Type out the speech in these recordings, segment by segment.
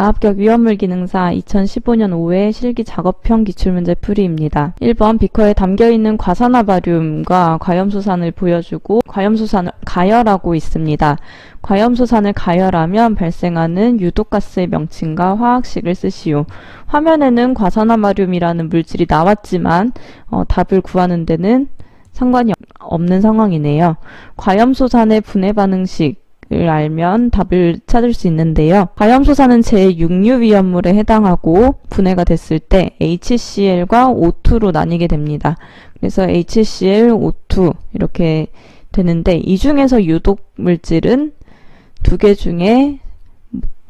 자, 합격 위험물 기능사 2015년 5회 실기 작업형 기출문제 풀이입니다. 1번 비커에 담겨있는 과산화바륨과 과염소산을 보여주고 과염소산을 가열하고 있습니다. 과염소산을 가열하면 발생하는 유독가스의 명칭과 화학식을 쓰시오. 화면에는 과산화바륨이라는 물질이 나왔지만 답을 구하는 데는 상관이 없는 상황이네요. 과염소산의 분해 반응식 을 알면 답을 찾을 수 있는데요. 과염소산은 제6류 위험물에 해당하고 분해가 됐을 때 HCl과 O2로 나뉘게 됩니다. 그래서 HCl, O2 이렇게 되는데 이 중에서 유독 물질은 두 개 중에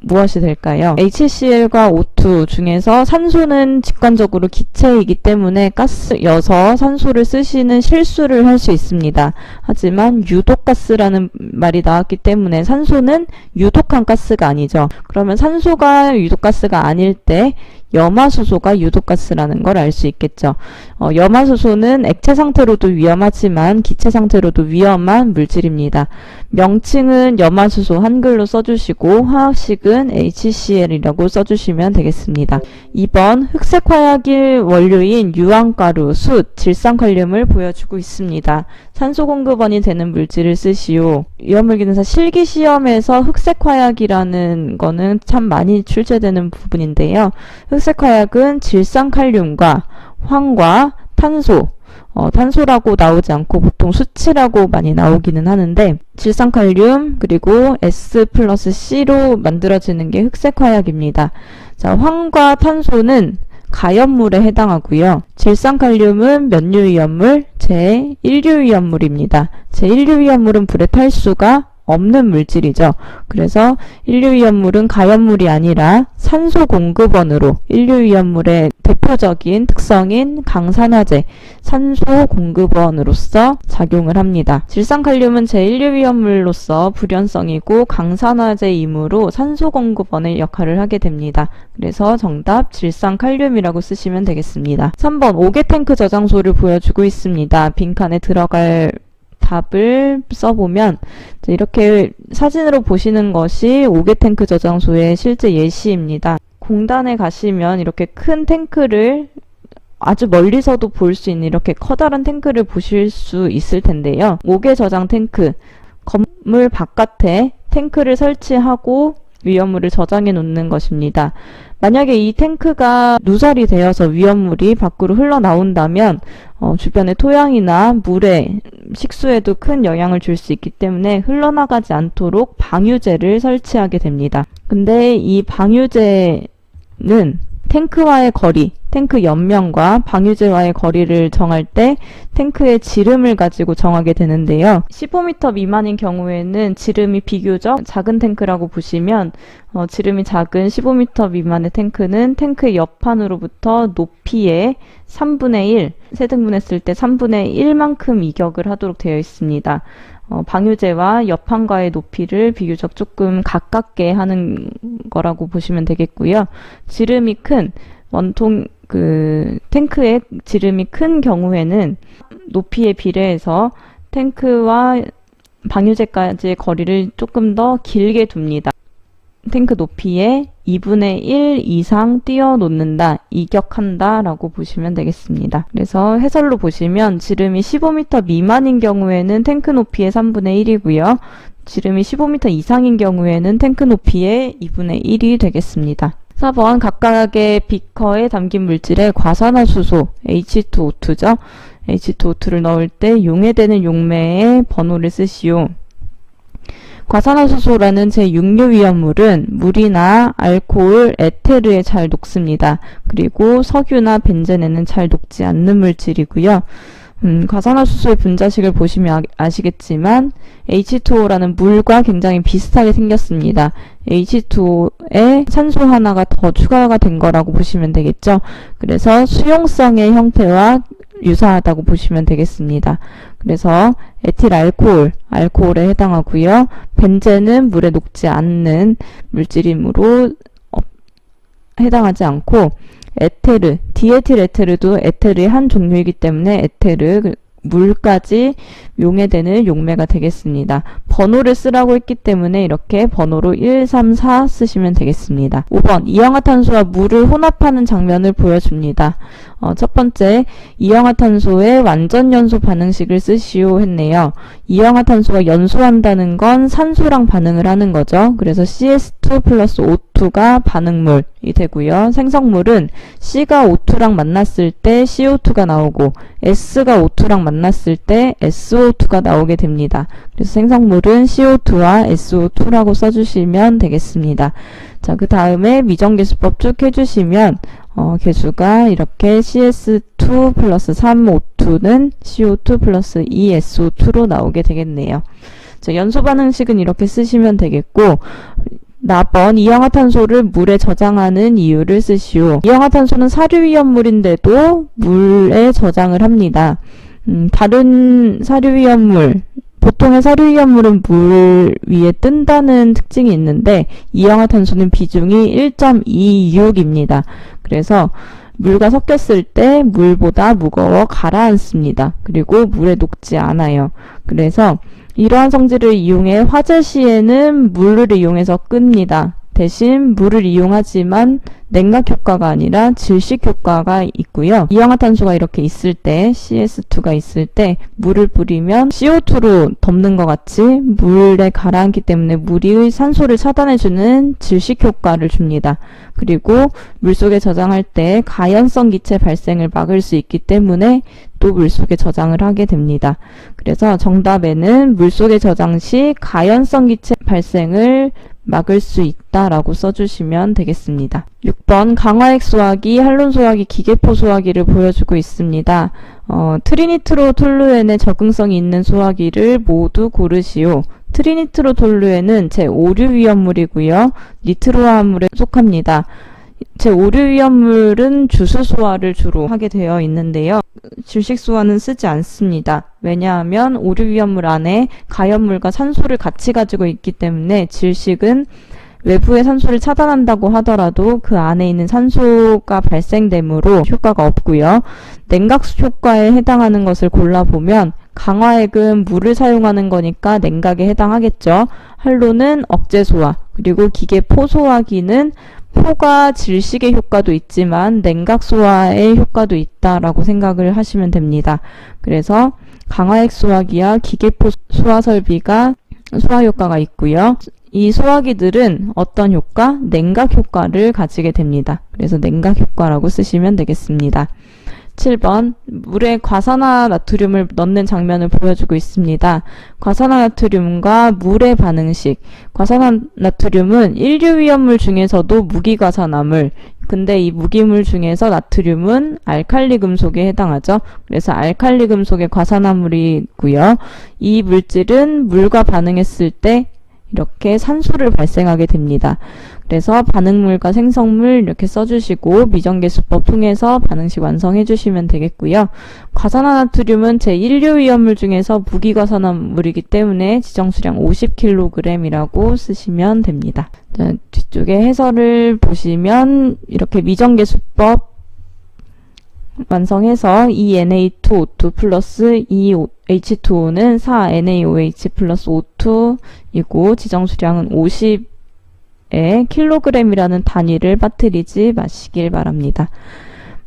무엇이 될까요? HCl과 O2 중에서 산소는 직관적으로 기체이기 때문에 가스여서 산소를 쓰시는 실수를 할 수 있습니다. 하지만 유독가스라는 말이 나왔기 때문에 산소는 유독한 가스가 아니죠. 그러면 산소가 유독가스가 아닐 때 염화수소가 유독가스라는 걸 알 수 있겠죠. 염화수소는 액체 상태로도 위험하지만 기체 상태로도 위험한 물질입니다. 명칭은 염화수소 한글로 써주시고 화학식은 HCl이라고 써주시면 되겠습니다. 2번 흑색화약일 원료인 유황가루, 숯, 질산칼륨을 보여주고 있습니다. 산소 공급원이 되는 물질을 쓰시오. 위험물 기능사 실기시험에서 흑색화약이라는 거는 참 많이 출제되는 부분인데요. 흑색화약은 질산칼륨과 황과 탄소, 탄소라고 나오지 않고 보통 수치라고 많이 나오기는 하는데 질산칼륨 그리고 S 플러스 C로 만들어지는 게 흑색화약입니다. 자, 황과 탄소는 가염물에 해당하고요. 질산칼륨은 몇 류 위험물? 제1류 위험물입니다. 제1류 위험물은 불에 탈 수가 없는 물질이죠. 그래서 1류 위험물은 가염물이 아니라 산소 공급원으로 1류 위험물의 대표적인 특성인 강산화제, 산소 공급원으로서 작용을 합니다. 질산칼륨은 제1류 위험물로서 불연성이고 강산화제이므로 산소 공급원의 역할을 하게 됩니다. 그래서 정답 질산칼륨이라고 쓰시면 되겠습니다. 3번 5개 탱크 저장소를 보여주고 있습니다. 빈칸에 들어갈 답을 써보면 이렇게 사진으로 보시는 것이 5개 탱크 저장소의 실제 예시입니다. 공단에 가시면 이렇게 큰 탱크를 아주 멀리서도 볼 수 있는 이렇게 커다란 탱크를 보실 수 있을 텐데요. 5개 저장 탱크, 건물 바깥에 탱크를 설치하고 위험물을 저장해 놓는 것입니다. 만약에 이 탱크가 누설이 되어서 위험물이 밖으로 흘러나온다면 주변의 토양이나 물에 식수에도 큰 영향을 줄 수 있기 때문에 흘러나가지 않도록 방유제를 설치하게 됩니다. 근데 이 방유제는 탱크와의 거리, 탱크 옆면과 방유제와의 거리를 정할 때 탱크의 지름을 가지고 정하게 되는데요. 15m 미만인 경우에는 지름이 비교적 작은 탱크라고 보시면 지름이 작은 15m 미만의 탱크는 탱크의 옆판으로부터 높이의 3분의 1, 세등분했을 때 3분의 1만큼 이격을 하도록 되어 있습니다. 방유제와 옆판과의 높이를 비교적 조금 가깝게 하는 거라고 보시면 되겠고요. 지름이 큰 원통 탱크의 지름이 큰 경우에는 높이에 비례해서 탱크와 방유제까지의 거리를 조금 더 길게 둡니다. 탱크 높이에 2분의 1 이상 띄워놓는다, 이격한다 라고 보시면 되겠습니다. 그래서 해설로 보시면 지름이 15m 미만인 경우에는 탱크 높이의 3분의 1이고요. 지름이 15m 이상인 경우에는 탱크 높이의 2분의 1이 되겠습니다. 4번 각각의 비커에 담긴 물질에 과산화수소 H2O2죠. H2O2를 넣을 때 용해되는 용매의 번호를 쓰시오. 과산화수소라는 제6류 위험물은 물이나 알코올, 에테르에 잘 녹습니다. 그리고 석유나 벤젠에는 잘 녹지 않는 물질이고요. 과산화수소의 분자식을 보시면 아시겠지만 H2O라는 물과 굉장히 비슷하게 생겼습니다. H2O에 산소 하나가 더 추가가 된 거라고 보시면 되겠죠. 그래서 수용성의 형태와 유사하다고 보시면 되겠습니다. 그래서 에틸 알코올에 해당하고요. 벤젠은 물에 녹지 않는 물질이므로 해당하지 않고 에테르, 디에틸 에테르도 에테르의 한 종류이기 때문에 에테르, 물까지 용해되는 용매가 되겠습니다. 번호를 쓰라고 했기 때문에 이렇게 번호로 134 쓰시면 되겠습니다. 5번 이氧화탄소와 물을 혼합하는 장면을 보여줍니다. 첫 번째, 이氧화탄소의 완전연소 반응식을 쓰시오 했네요. 이氧화탄소가 연소한다는 건 산소랑 반응을 하는 거죠. 그래서 CS2 플러스 O2가 반응물이 되고요. 생성물은 C가 O2랑 만났을 때 CO2가 나오고 S가 O2랑 만났을 때 SO2가 나오게 됩니다. 그래서 생성물은 CO2와 SO2라고 써주시면 되겠습니다. 자, 그 다음에 미정계수법 쭉 해주시면 계수가 이렇게 CS2 플러스 3O2는 CO2 플러스 2SO2로 나오게 되겠네요. 자, 연소 반응식은 이렇게 쓰시면 되겠고, 나번 이氧화탄소를 물에 저장하는 이유를 쓰시오. 이氧화탄소는 사료위험물인데도 물에 저장을 합니다. 다른 사료위험물, 보통의 사료위험물은 물 위에 뜬다는 특징이 있는데 이氧화탄소는 비중이 1.26입니다. 그래서 물과 섞였을 때 물보다 무거워 가라앉습니다. 그리고 물에 녹지 않아요. 그래서 이러한 성질을 이용해 화재 시에는 물을 이용해서 끕니다. 대신 물을 이용하지만 냉각 효과가 아니라 질식 효과가 있고요. 이氧화탄소가 이렇게 있을 때, CS2가 있을 때 물을 뿌리면 CO2로 덮는 것 같이 물에 가라앉기 때문에 물이 산소를 차단해주는 질식 효과를 줍니다. 그리고 물속에 저장할 때 가연성 기체 발생을 막을 수 있기 때문에 또 물속에 저장을 하게 됩니다. 그래서 정답에는 물속에 저장 시 가연성 기체 발생을 막을 수 있다라고 써주시면 되겠습니다. 6번 강화액 소화기, 할론 소화기, 기계포 소화기를 보여주고 있습니다. 트리니트로 톨루엔에 적응성이 있는 소화기를 모두 고르시오. 트리니트로 톨루엔은 제5류 위험물이고요. 니트로화합물에 속합니다. 제5류 위험물은 주수 소화를 주로 하게 되어 있는데요. 질식 소화는 쓰지 않습니다. 왜냐하면 5류 위험물 안에 가연물과 산소를 같이 가지고 있기 때문에 질식은 외부의 산소를 차단한다고 하더라도 그 안에 있는 산소가 발생되므로 효과가 없고요. 냉각 효과에 해당하는 것을 골라보면 강화액은 물을 사용하는 거니까 냉각에 해당하겠죠. 할로는 억제 소화, 그리고 기계 포소화기는 포가 질식의 효과도 있지만 냉각 소화의 효과도 있다라고 생각을 하시면 됩니다. 그래서 강화액 소화기와 기계포 소화 설비가 소화 효과가 있고요. 이 소화기들은 어떤 효과? 냉각 효과를 가지게 됩니다. 그래서 냉각 효과라고 쓰시면 되겠습니다. 7번 물에 과산화나트륨을 넣는 장면을 보여주고 있습니다. 과산화나트륨과 물의 반응식. 과산화나트륨은 1류 위험물 중에서도 무기과산화물. 근데 이 무기물 중에서 나트륨은 알칼리 금속에 해당하죠. 그래서 알칼리 금속의 과산화물이고요. 이 물질은 물과 반응했을 때 이렇게 산소를 발생하게 됩니다. 그래서 반응물과 생성물 이렇게 써주시고 미정계수법 통해서 반응식 완성해 주시면 되겠고요. 과산화나트륨은 제1류 위험물 중에서 무기과산화물이기 때문에 지정수량 50kg이라고 쓰시면 됩니다. 자, 뒤쪽에 해설을 보시면 이렇게 미정계수법 완성해서 2Na2O2 플러스 2H2O는 4NaOH 플러스 O2이고 지정수량은 50에 킬로그램이라는 단위를 빠뜨리지 마시길 바랍니다.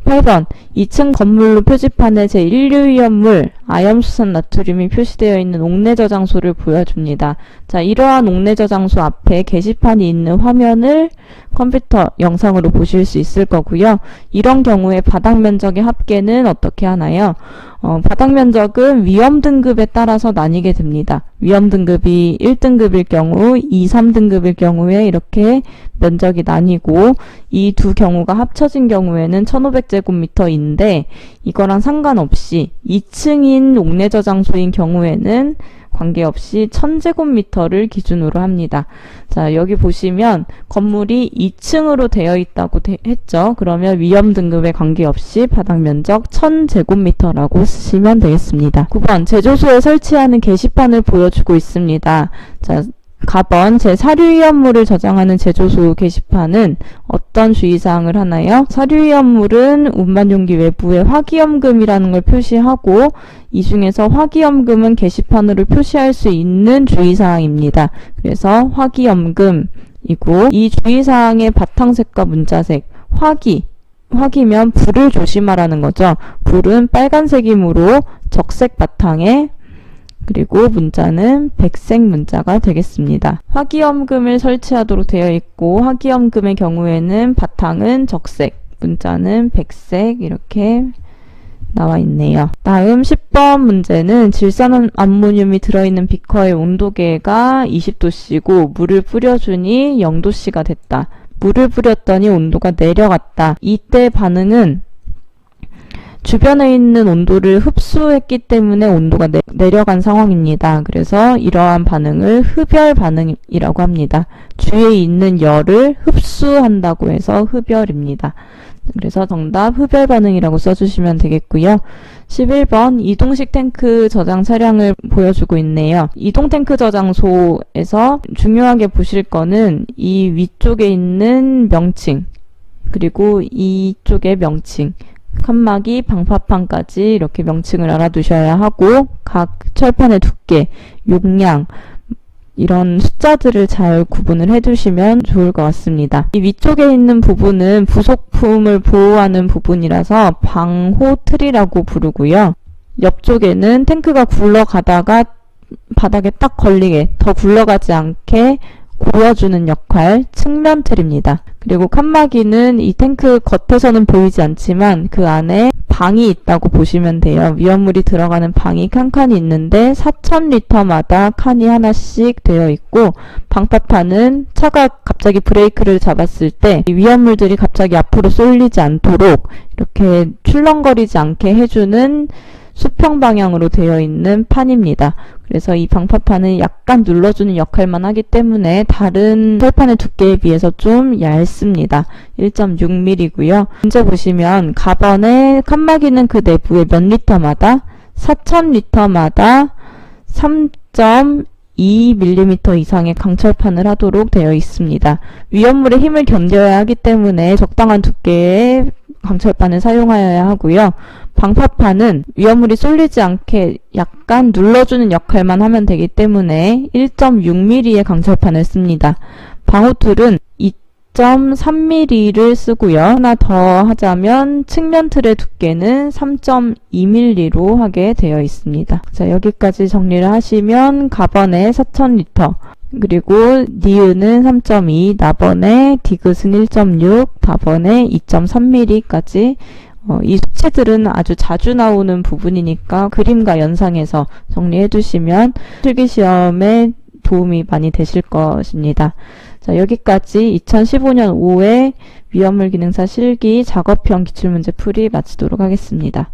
8번 2층 건물로 표지판에 제1류 위험물 아염수산 나트륨이 표시되어 있는 옥내 저장소를 보여줍니다. 자, 이러한 옥내 저장소 앞에 게시판이 있는 화면을 컴퓨터 영상으로 보실 수 있을 거고요. 이런 경우에 바닥 면적의 합계는 어떻게 하나요? 바닥 면적은 위험 등급에 따라서 나뉘게 됩니다. 위험 등급이 1등급일 경우, 2, 3등급일 경우에 이렇게 면적이 나뉘고 이 두 경우가 합쳐진 경우에는 1500제곱미터인데 이거랑 상관없이 2층인 옥내 저장소인 경우에는 관계없이 1000제곱미터를 기준으로 합니다. 자, 여기 보시면 건물이 2층으로 되어 있다고 했죠. 그러면 위험 등급에 관계없이 바닥 면적 1000제곱미터라고 쓰시면 되겠습니다. 9번 제조소에 설치하는 게시판을 보여주고 있습니다. 자, 가번 제4류위험물을 저장하는 제조소 게시판은 어떤 주의사항을 하나요? 사료위험물은 운반용기 외부에 화기염금이라는 걸 표시하고 이 중에서 화기염금은 게시판으로 표시할 수 있는 주의사항입니다. 그래서 화기염금이고 이 주의사항의 바탕색과 문자색 화기면 불을 조심하라는 거죠. 불은 빨간색이므로 적색 바탕에 그리고 문자는 백색 문자가 되겠습니다. 화기염금을 설치하도록 되어 있고 화기염금의 경우에는 바탕은 적색, 문자는 백색 이렇게 나와 있네요. 다음 10번 문제는 질산암모늄이 들어있는 비커의 온도계가 20도씨고 물을 뿌려주니 0도씨가 됐다. 물을 뿌렸더니 온도가 내려갔다. 이때 반응은 주변에 있는 온도를 흡수했기 때문에 온도가 내려간 상황입니다. 그래서 이러한 반응을 흡열 반응이라고 합니다. 주위에 있는 열을 흡수한다고 해서 흡열입니다. 그래서 정답 흡열 반응이라고 써주시면 되겠고요. 11번 이동식 탱크 저장 차량을 보여주고 있네요. 이동 탱크 저장소에서 중요하게 보실 거는 이 위쪽에 있는 명칭 그리고 이쪽의 명칭 칸막이, 방파판까지 이렇게 명칭을 알아두셔야 하고 각 철판의 두께, 용량 이런 숫자들을 잘 구분을 해두시면 좋을 것 같습니다. 이 위쪽에 있는 부분은 부속품을 보호하는 부분이라서 방호 틀이라고 부르고요. 옆쪽에는 탱크가 굴러가다가 바닥에 딱 걸리게 더 굴러가지 않게 고여주는 역할, 측면 틀입니다. 그리고 칸막이는 이 탱크 겉에서는 보이지 않지만 그 안에 방이 있다고 보시면 돼요. 위험물이 들어가는 방이 칸칸이 있는데 4,000리터마다 칸이 하나씩 되어 있고 방파판은 차가 갑자기 브레이크를 잡았을 때 위험물들이 갑자기 앞으로 쏠리지 않도록 이렇게 출렁거리지 않게 해주는 수평 방향으로 되어 있는 판입니다. 그래서 이 방파판은 약간 눌러주는 역할만 하기 때문에 다른 철판의 두께에 비해서 좀 얇습니다. 1.6mm고요. 문제 보시면 가번의 칸막이는 그 내부에 몇 리터마다 4,000리터마다 3.2mm 이상의 강철판을 하도록 되어 있습니다. 위험물의 힘을 견뎌야 하기 때문에 적당한 두께의 강철판을 사용하여야 하고요. 방파판은 위험물이 쏠리지 않게 약간 눌러주는 역할만 하면 되기 때문에 1.6mm의 강철판을 씁니다. 방호틀은 2.3mm를 쓰고요. 하나 더 하자면 측면 틀의 두께는 3.2mm로 하게 되어 있습니다. 자, 여기까지 정리를 하시면 가번의 4,000리터 그리고 니은은 3.2, 나번의 디귿은 1.6, 다번의 2.3mm까지 이 수치들은 아주 자주 나오는 부분이니까 그림과 연상해서 정리해 두시면 필기시험에 도움이 많이 되실 것입니다. 자, 여기까지 2015년 5회 위험물 기능사 실기 작업형 기출문제 풀이 마치도록 하겠습니다.